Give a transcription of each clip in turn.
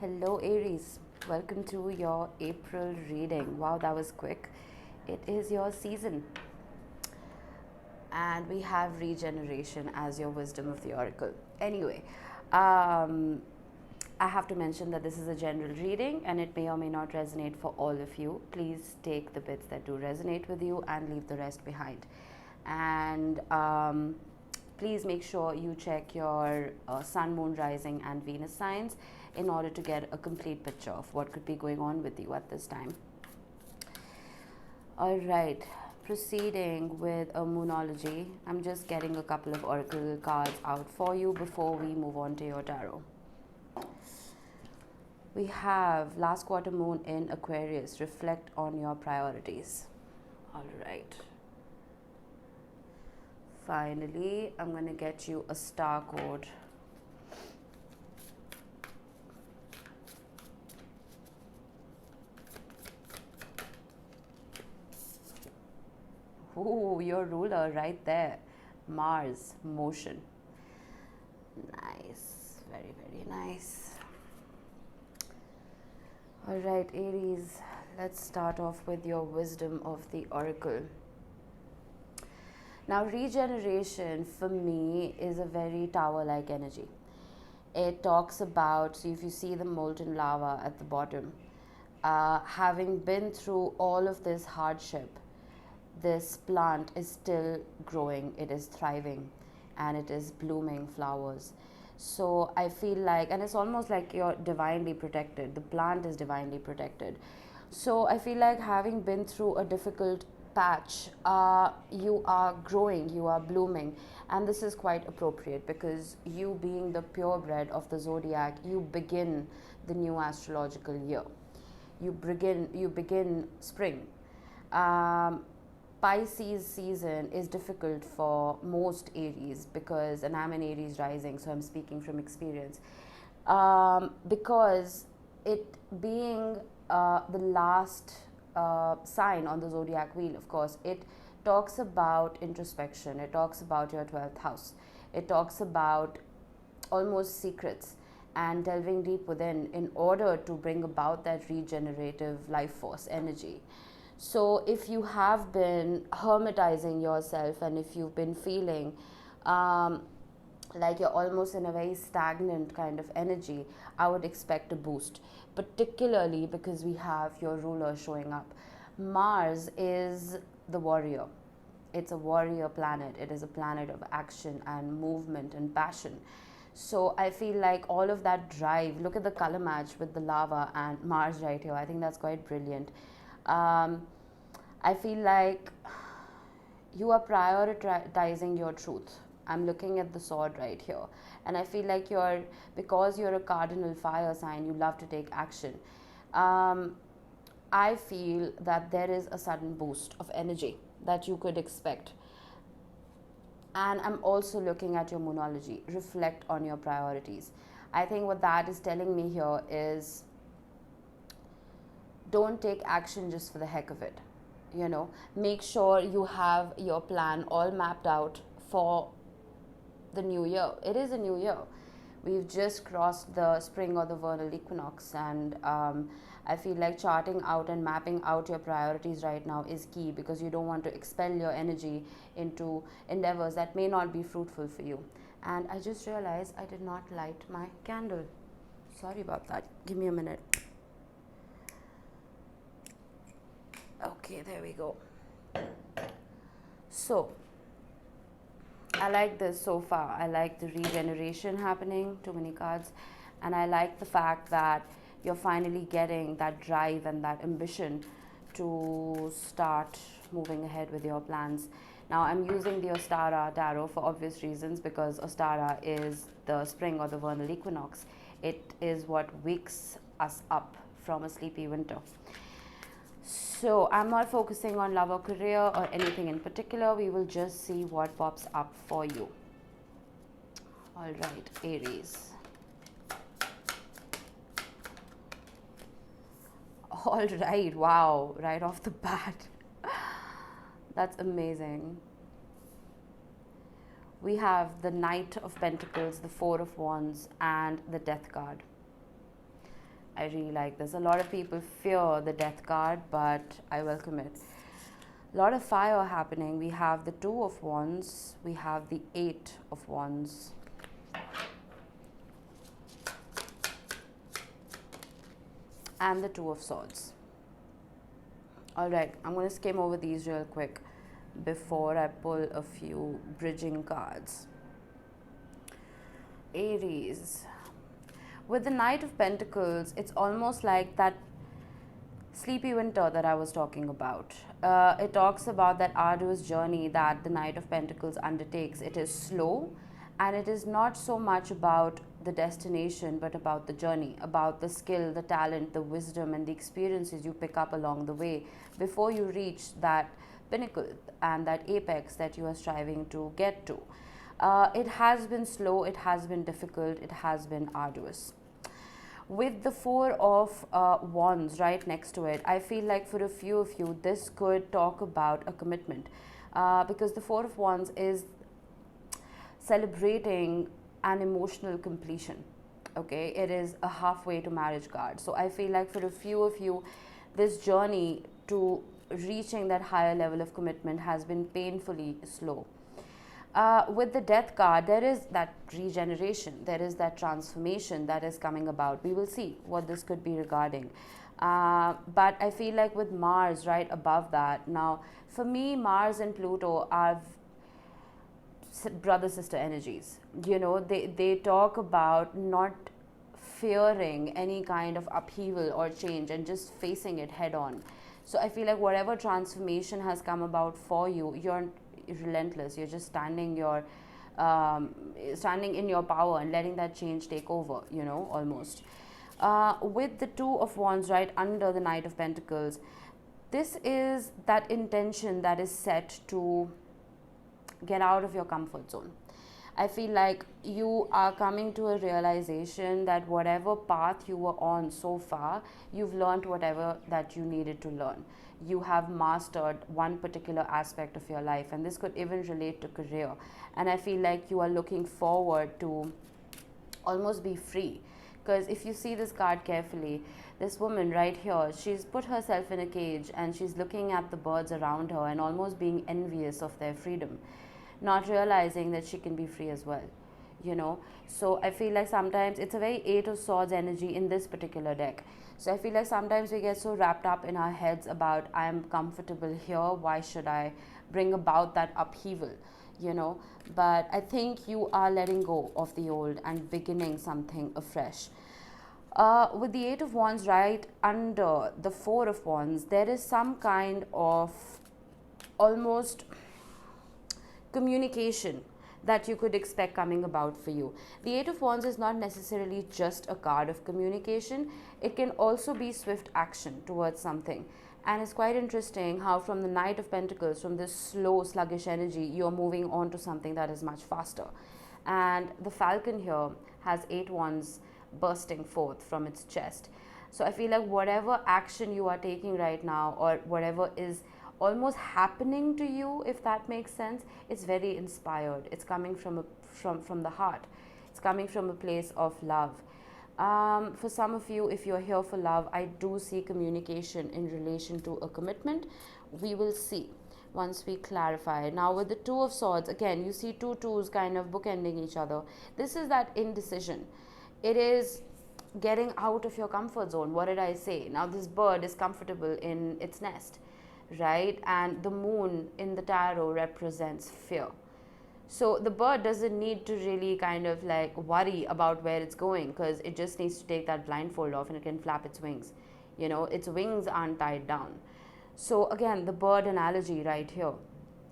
Hello Aries, welcome to your April reading. Wow, that was quick. It is your season. And we have regeneration as your wisdom of the oracle. Anyway, I have to mention that this is a general reading and it may or may not resonate for all of you. Please take the bits that do resonate with you and leave the rest behind. And please make sure you check your sun, moon, rising, and Venus signs in order to get a complete picture of what could be going on with you at this time. All right, proceeding with a moonology. I'm just getting a couple of oracle cards out for you before we move on to your tarot. We have last quarter moon in Aquarius. Reflect on your priorities. All right. Finally, I'm going to get you a star code. Ooh, your ruler right there. Mars, motion. Nice. Very, very nice. All right, Aries, let's start off with your wisdom of the oracle. Now, regeneration for me is a very tower-like energy. It talks about, so if you see the molten lava at the bottom, having been through all of this hardship, this plant is still growing, it is thriving, and it is blooming flowers. So I feel like, and it's almost like you're divinely protected. The plant is divinely protected. So I feel like having been through a difficult patch, you are growing, you are blooming, and this is quite appropriate because you being the purebred of the zodiac, you begin the new astrological year. You begin spring. Pisces season is difficult for most Aries because, and I'm an Aries rising, so I'm speaking from experience, because it being the last sign on the zodiac wheel, of course, it talks about introspection, it talks about your 12th house, it talks about almost secrets and delving deep within in order to bring about that regenerative life force energy. So if you have been hermetizing yourself and if you've been feeling like you're almost in a very stagnant kind of energy, I would expect a boost, particularly because we have your ruler showing up. Mars is the warrior. It's a warrior planet. It is a planet of action and movement and passion. So I feel like all of that drive, look at the color match with the lava and Mars right here. I think that's quite brilliant. I feel like you are prioritizing your truth. I'm looking at the sword right here. And I feel like because you're a cardinal fire sign, you love to take action. I feel that there is a sudden boost of energy that you could expect. And I'm also looking at your moonology. Reflect on your priorities. I think what that is telling me here is don't take action just for the heck of it. Make sure you have your plan all mapped out for the new year. It is a new year. We've just crossed the spring or the vernal equinox, and I feel like charting out and mapping out your priorities right now is key because you don't want to expel your energy into endeavors that may not be fruitful for you. And I just realized I did not light my candle. Sorry about that. Give me a minute. Okay, there we go. So, I like this so far. I like the regeneration happening, too many cards. And I like the fact that you're finally getting that drive and that ambition to start moving ahead with your plans. Now, I'm using the Ostara Tarot for obvious reasons because Ostara is the spring or the vernal equinox. It is what wakes us up from a sleepy winter. So I'm not focusing on love or career or anything in particular. We will just see what pops up for you. All right, Aries. All right, wow, right off the bat. That's amazing. We have the Knight of Pentacles, the Four of Wands, and the Death card. I really like this. A lot of people fear the death card, but I welcome it. A lot of fire happening. We have the Two of Wands, we have the Eight of Wands, and the Two of Swords. Alright, I'm going to skim over these real quick before I pull a few bridging cards. Aries. With the Knight of Pentacles, it's almost like that sleepy winter that I was talking about. It talks about that arduous journey that the Knight of Pentacles undertakes. It is slow, and it is not so much about the destination, but about the journey, about the skill, the talent, the wisdom, and the experiences you pick up along the way before you reach that pinnacle and that apex that you are striving to get to. It has been slow, it has been difficult, it has been arduous. With the Four of Wands right next to it, I feel like for a few of you, this could talk about a commitment, because the Four of Wands is celebrating an emotional completion. Okay, it is a halfway to marriage card. So I feel like for a few of you, this journey to reaching that higher level of commitment has been painfully slow. With the Death card, there is that regeneration, there is that transformation that is coming about. We will see what this could be regarding. But I feel like with Mars right above that, now for me, Mars and Pluto are brother sister energies. You know, they talk about not fearing any kind of upheaval or change and just facing it head on. So I feel like whatever transformation has come about for you, you're relentless. You're just standing in your power and letting that change take over, you know, almost. With the Two of Wands right under the Knight of Pentacles, this is that intention that is set to get out of your comfort zone. I feel like you are coming to a realization that whatever path you were on so far, you've learned whatever that you needed to learn. You have mastered one particular aspect of your life, and this could even relate to career. And I feel like you are looking forward to almost be free. Because if you see this card carefully, this woman right here, she's put herself in a cage and she's looking at the birds around her and almost being envious of their freedom, not realizing that she can be free as well, you know. So I feel like sometimes it's a very Eight of Swords energy in this particular deck. So I feel like sometimes we get so wrapped up in our heads about, I'm comfortable here, why should I bring about that upheaval, you know. But I think you are letting go of the old and beginning something afresh. With the Eight of Wands right under the Four of Wands, there is some kind of almost communication that you could expect coming about for you. The Eight of Wands is not necessarily just a card of communication, it can also be swift action towards something. And it's quite interesting how from the Knight of Pentacles, from this slow, sluggish energy, you're moving on to something that is much faster. And the Falcon here has 8 wands bursting forth from its chest. So I feel like whatever action you are taking right now, or whatever is almost happening to you, if that makes sense, it's very inspired. It's coming from the heart. It's coming from a place of love. For some of you, if you're here for love, I do see communication in relation to a commitment. We will see once we clarify. Now with the Two of Swords, again, you see two twos kind of bookending each other. This is that indecision. It is getting out of your comfort zone. What did I say? Now this bird is comfortable in its nest, right? And the moon in the tarot represents fear. So the bird doesn't need to really kind of like worry about where it's going, because it just needs to take that blindfold off and it can flap its wings. You know, its wings aren't tied down. So again, the bird analogy right here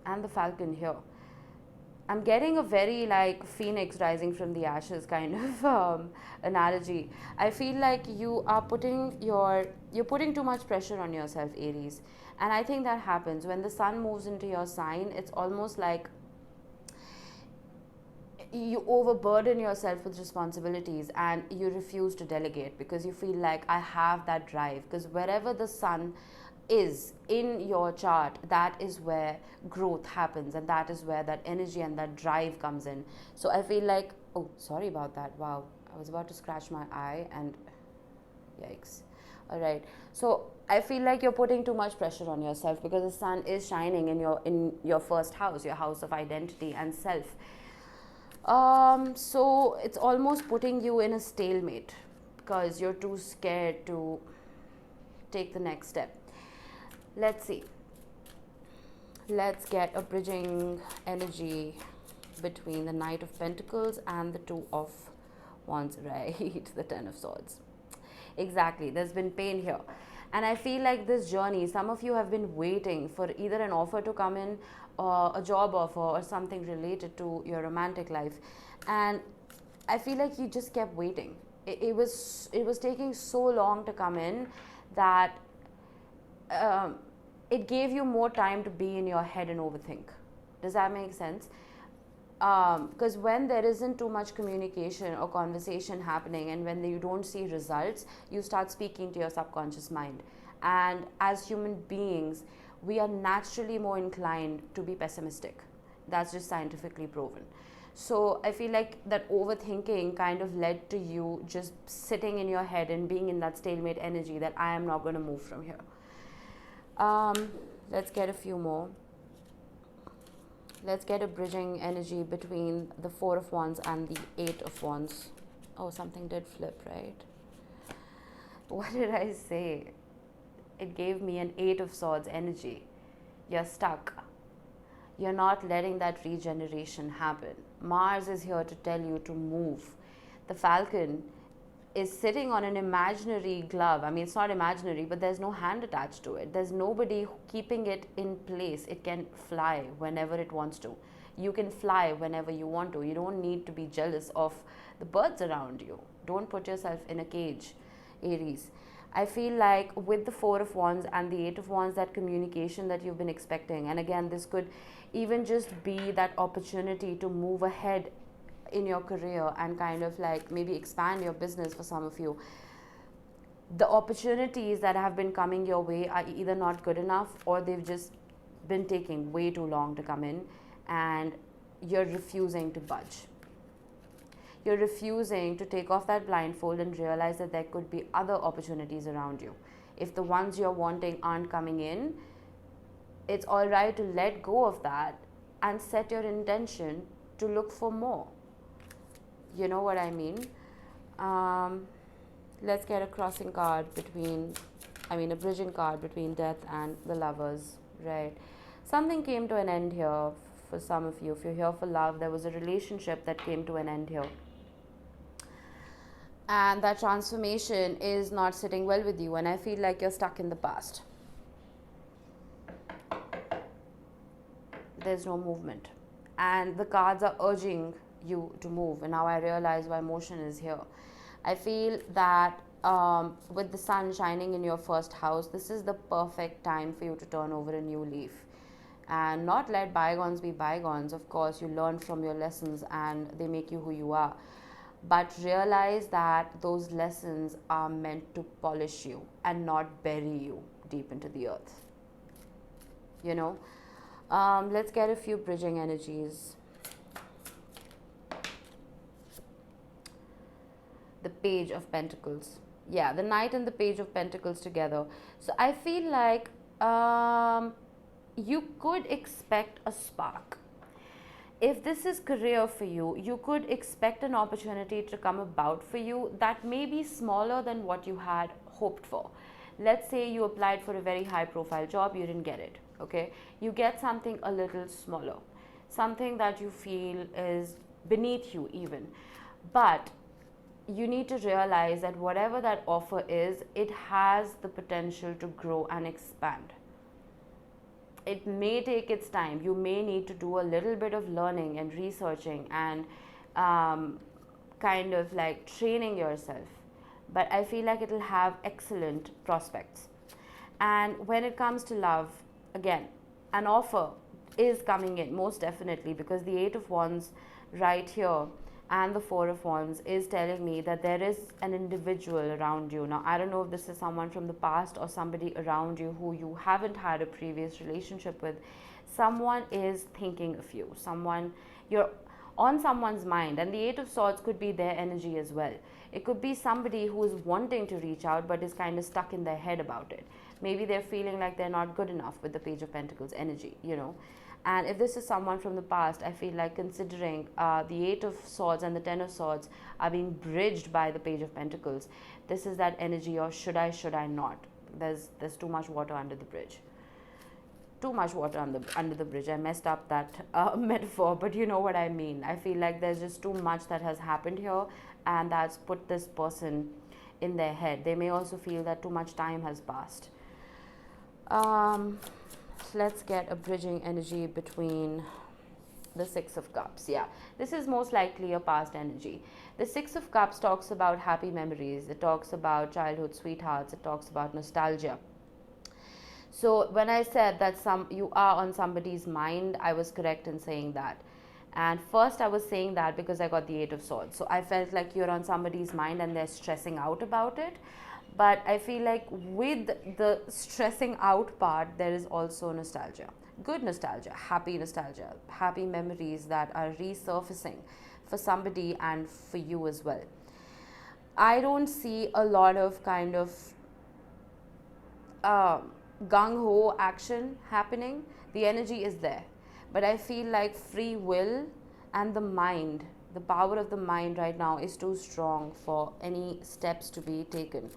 and the falcon here. I'm getting a very like phoenix rising from the ashes kind of analogy. I feel like you're putting too much pressure on yourself, Aries. And I think that happens when the sun moves into your sign. It's almost like you overburden yourself with responsibilities and you refuse to delegate, because you feel like, I have that drive. Because wherever the sun is in your chart, that is where growth happens, and that is where that energy and that drive comes in. So I feel like, oh, sorry about that. Wow, I was about to scratch my eye and Yikes. All right. So I feel like you're putting too much pressure on yourself because the sun is shining in your first house, your house of identity and self. So it's almost putting you in a stalemate because you're too scared to take the next step. Let's see. Let's get a bridging energy between the Knight of Pentacles and the Two of Wands, right? The Ten of Swords. Exactly. There's been pain here. And I feel like this journey, some of you have been waiting for either an offer to come in or a job offer or something related to your romantic life. And I feel like you just kept waiting. It was taking so long to come in that it gave you more time to be in your head and overthink. Does that make sense? Because when there isn't too much communication or conversation happening and when you don't see results, you start speaking to your subconscious mind. And as human beings, we are naturally more inclined to be pessimistic. That's just scientifically proven. So I feel like that overthinking kind of led to you just sitting in your head and being in that stalemate energy that I am not going to move from here. Let's get a few more. Let's get a bridging energy between the Four of Wands and the Eight of Wands. Oh, something did flip, right? What did I say? It gave me an Eight of Swords energy. You're stuck. You're not letting that regeneration happen. Mars is here to tell you to move. The Falcon is sitting on an imaginary glove. I mean, it's not imaginary, but there's no hand attached to it. There's nobody keeping it in place. It can fly whenever it wants to. You can fly whenever you want to. You don't need to be jealous of the birds around you. Don't put yourself in a cage, Aries. I feel like with the Four of Wands and the Eight of Wands, that communication that you've been expecting, and again, this could even just be that opportunity to move ahead in your career and kind of like maybe expand your business for some of you. The opportunities that have been coming your way are either not good enough or they've just been taking way too long to come in, and you're refusing to budge. You're refusing to take off that blindfold and realize that there could be other opportunities around you. If the ones you're wanting aren't coming in, it's all right to let go of that and set your intention to look for more. You know what I mean? Let's get a crossing card a bridging card between Death and the Lovers, right? Something came to an end here for some of you. If you're here for love, there was a relationship that came to an end here. And that transformation is not sitting well with you, and I feel like you're stuck in the past. There's no movement. And the cards are urging you to move, and now I realize why motion is here. I feel that with the sun shining in your first house, this is the perfect time for you to turn over a new leaf and not let bygones be bygones. Of course, you learn from your lessons and they make you who you are, but realize that those lessons are meant to polish you and not bury you deep into the earth. You know, let's get a few bridging energies. The Page of Pentacles. Yeah, the Knight and the Page of Pentacles together. So I feel like you could expect a spark. If this is career for you, you could expect an opportunity to come about for you that may be smaller than what you had hoped for. Let's say you applied for a very high profile job, you didn't get it, okay? You get something a little smaller, something that you feel is beneath you even. But you need to realize that whatever that offer is, it has the potential to grow and expand. It may take its time. You may need to do a little bit of learning and researching and kind of like training yourself. But I feel like it'll have excellent prospects. And when it comes to love, again, an offer is coming in, most definitely, because the Eight of Wands right here and the Four of Wands is telling me that there is an individual around you. Now, I don't know if this is someone from the past or somebody around you who you haven't had a previous relationship with. Someone is thinking of you. You're on someone's mind, and the Eight of Swords could be their energy as well. It could be somebody who is wanting to reach out but is kind of stuck in their head about it. Maybe they're feeling like they're not good enough with the Page of Pentacles energy, you know. And if this is someone from the past, I feel like considering the Eight of Swords and the Ten of Swords are being bridged by the Page of Pentacles, this is that energy of should I not? There's too much water under the bridge. Too much water under the bridge. I messed up that metaphor, but you know what I mean. I feel like there's just too much that has happened here, and that's put this person in their head. They may also feel that too much time has passed. Let's get a bridging energy between the Six of Cups. Yeah, this is most likely a past energy. The Six of Cups talks about happy memories. It talks about childhood sweethearts. It talks about nostalgia. So when I said that you are on somebody's mind, I was correct in saying that. And first I was saying that because I got the Eight of Swords. So I felt like you're on somebody's mind and they're stressing out about it. But I feel like with the stressing out part, there is also nostalgia. Good nostalgia, happy memories that are resurfacing for somebody and for you as well. I don't see a lot of kind of gung-ho action happening. The energy is there, but I feel like free will and the mind, the power of the mind right now is too strong for any steps to be taken.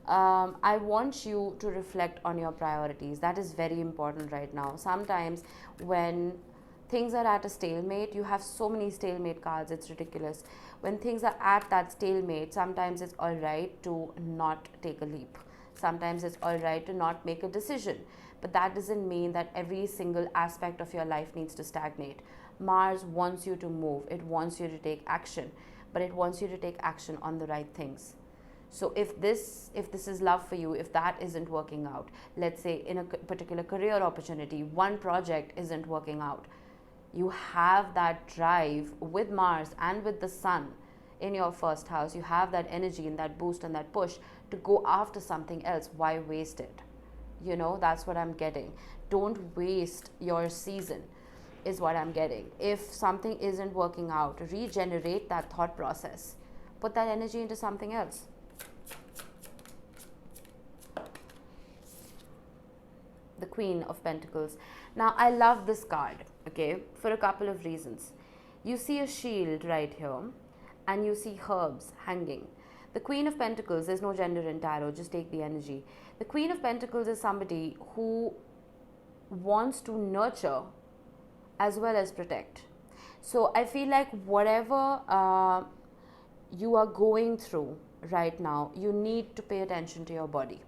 I want you to reflect on your priorities. That is very important right now. Sometimes when things are at a stalemate, you have so many stalemate cards, it's ridiculous. When things are at that stalemate, sometimes it's all right to not take a leap. Sometimes it's all right to not make a decision. But that doesn't mean that every single aspect of your life needs to stagnate. Mars wants you to move. It wants you to take action. But it wants you to take action on the right things. So if this is love for you, if that isn't working out, let's say in a particular career opportunity, one project isn't working out, you have that drive with Mars and with the Sun in your first house. You have that energy and that boost and that push to go after something else. Why waste it? You know, that's what I'm getting. Don't waste your season is what I'm getting. If something isn't working out, regenerate that thought process. Put that energy into something else. The Queen of Pentacles. Now, I love this card, okay, for a couple of reasons. You see a shield right here, and you see herbs hanging. The Queen of Pentacles, there's no gender in tarot, just take the energy. The Queen of Pentacles is somebody who wants to nurture as well as protect. So I feel like whatever you are going through right now, you need to pay attention to your body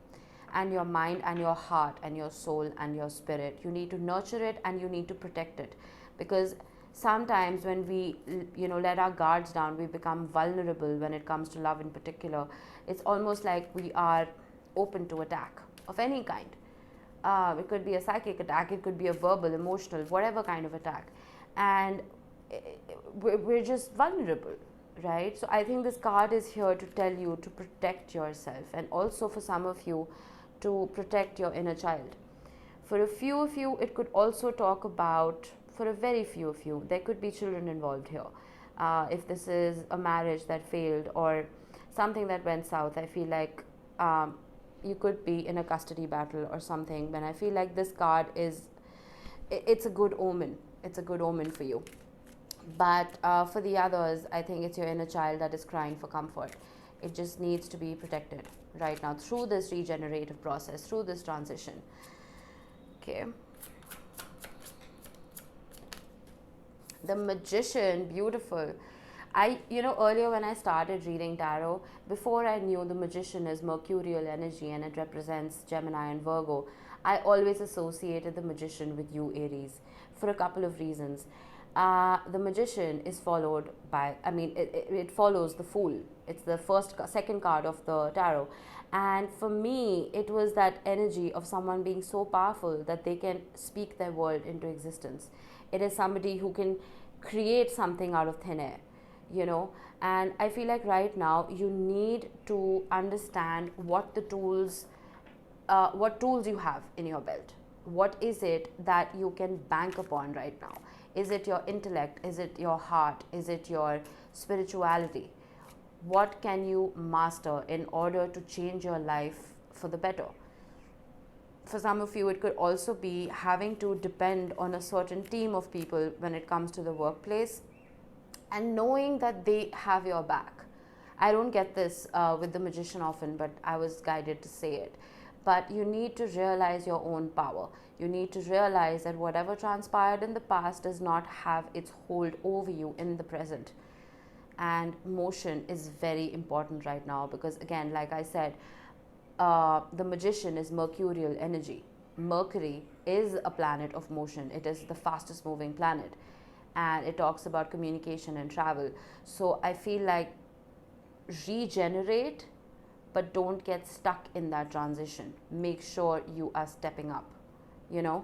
and your mind and your heart and your soul and your spirit. You need to nurture it and you need to protect it, because sometimes when we let our guards down, we become vulnerable when it comes to love in particular. It's almost like we are open to attack of any kind. It could be a psychic attack, it could be a verbal, emotional, whatever kind of attack, and we're just vulnerable, right? So I think this card is here to tell you to protect yourself, and also for some of you to protect your inner child. For a few of you, it could also talk about, for a very few of you, there could be children involved here. If this is a marriage that failed or something that went south, I feel like you could be in a custody battle or something. When I feel like this card it's a good omen. It's a good omen for you. But for the others, I think it's your inner child that is crying for comfort. It just needs to be protected right now through this regenerative process, through this transition. Okay. The Magician, beautiful. Earlier when I started reading tarot, before I knew the Magician is mercurial energy and it represents Gemini and Virgo, I always associated the Magician with you, Aries, for a couple of reasons. The Magician is followed by, it follows the Fool. It's the second card of the tarot. And for me, it was that energy of someone being so powerful that they can speak their world into existence. It is somebody who can create something out of thin air, and I feel like right now you need to understand what tools you have in your belt. What is it that you can bank upon right now? Is it your intellect? Is it your heart? Is it your spirituality? What can you master in order to change your life for the better? For some of you, it could also be having to depend on a certain team of people when it comes to the workplace, and knowing that they have your back. I don't get this with the magician often, but I was guided to say it. But you need to realize your own power. You need to realize that whatever transpired in the past does not have its hold over you in the present. And motion is very important right now, because again, like I said, the magician is mercurial energy. Mercury is a planet of motion. It is the fastest moving planet, and it talks about communication and travel. So I feel like regenerate, but don't get stuck in that transition. Make sure you are stepping up, you know.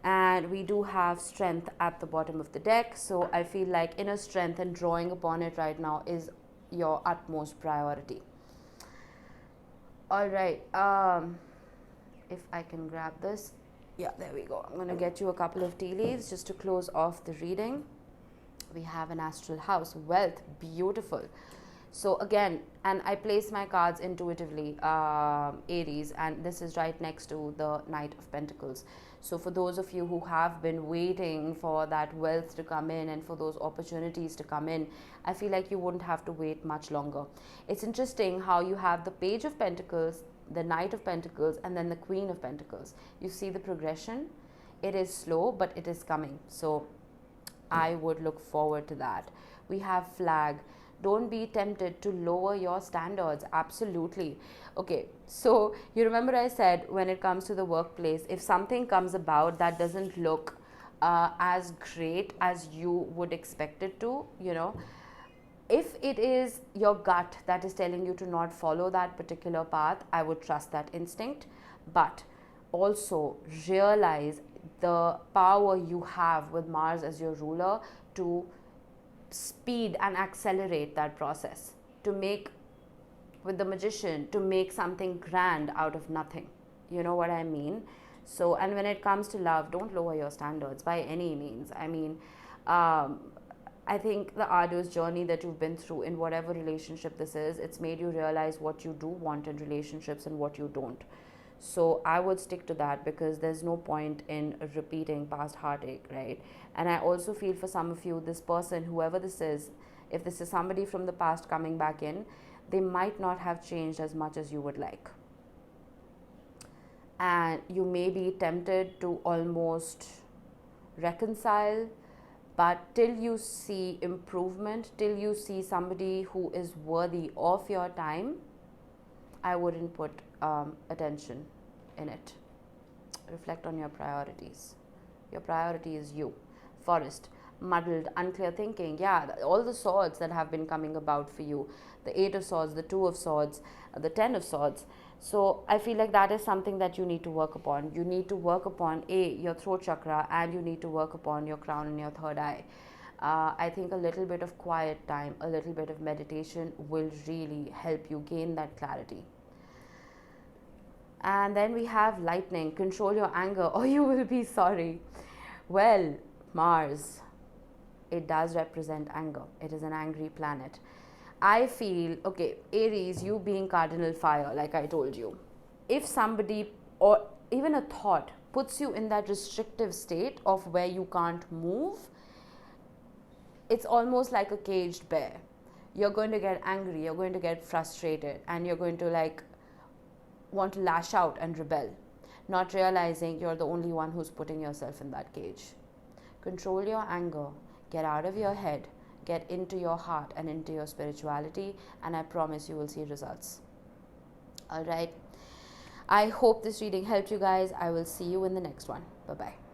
And we do have strength at the bottom of the deck, so I feel like inner strength and drawing upon it right now is your utmost priority. All right, if I can grab this. Yeah, there we go. I'm going to get you a couple of tea leaves just to close off the reading. We have an astral house, wealth, beautiful. So again, and I place my cards intuitively, Aries, and this is right next to the Knight of Pentacles. So for those of you who have been waiting for that wealth to come in and for those opportunities to come in, I feel like you wouldn't have to wait much longer. It's interesting how you have the Page of Pentacles, the Knight of Pentacles, and then the Queen of Pentacles. You see the progression. It is slow, but it is coming. So I would look forward to that. We have flag. Don't be tempted to lower your standards. Absolutely. Okay, so you remember I said when it comes to the workplace, if something comes about that doesn't look as great as you would expect it to, you know, if it is your gut that is telling you to not follow that particular path, I would trust that instinct. But also realize the power you have with Mars as your ruler to speed and accelerate that process, to make, with the magician, to make something grand out of nothing. You know what I mean? So, and when it comes to love, don't lower your standards by any means. I mean, I think the arduous journey that you've been through in whatever relationship this is, it's made you realize what you do want in relationships and what you don't. So I would stick to that, because there's no point in repeating past heartache, right? And I also feel for some of you, this person, whoever this is, if this is somebody from the past coming back in, they might not have changed as much as you would like. And you may be tempted to almost reconcile, but till you see improvement, till you see somebody who is worthy of your time, I wouldn't put attention in it. Reflect on your priorities. Your priority is you. Forest, muddled, unclear thinking. Yeah, all the swords that have been coming about for you. The 8 of Swords, the 2 of Swords, the 10 of Swords. So I feel like that is something that you need to work upon. You need to work upon your throat chakra, and you need to work upon your crown and your third eye. I think a little bit of quiet time, a little bit of meditation will really help you gain that clarity. And then we have lightning. Control your anger or you will be sorry. Well, Mars, it does represent anger. It is an angry planet. I feel, okay, Aries, you being cardinal fire, like I told you, if somebody or even a thought puts you in that restrictive state of where you can't move, it's almost like a caged bear. You're going to get angry, you're going to get frustrated, and you're going to like want to lash out and rebel, not realizing you're the only one who's putting yourself in that cage. Control your anger, get out of your head, get into your heart and into your spirituality, and I promise you will see results. All right, I hope this reading helped you guys. I will see you in the next one. Bye bye.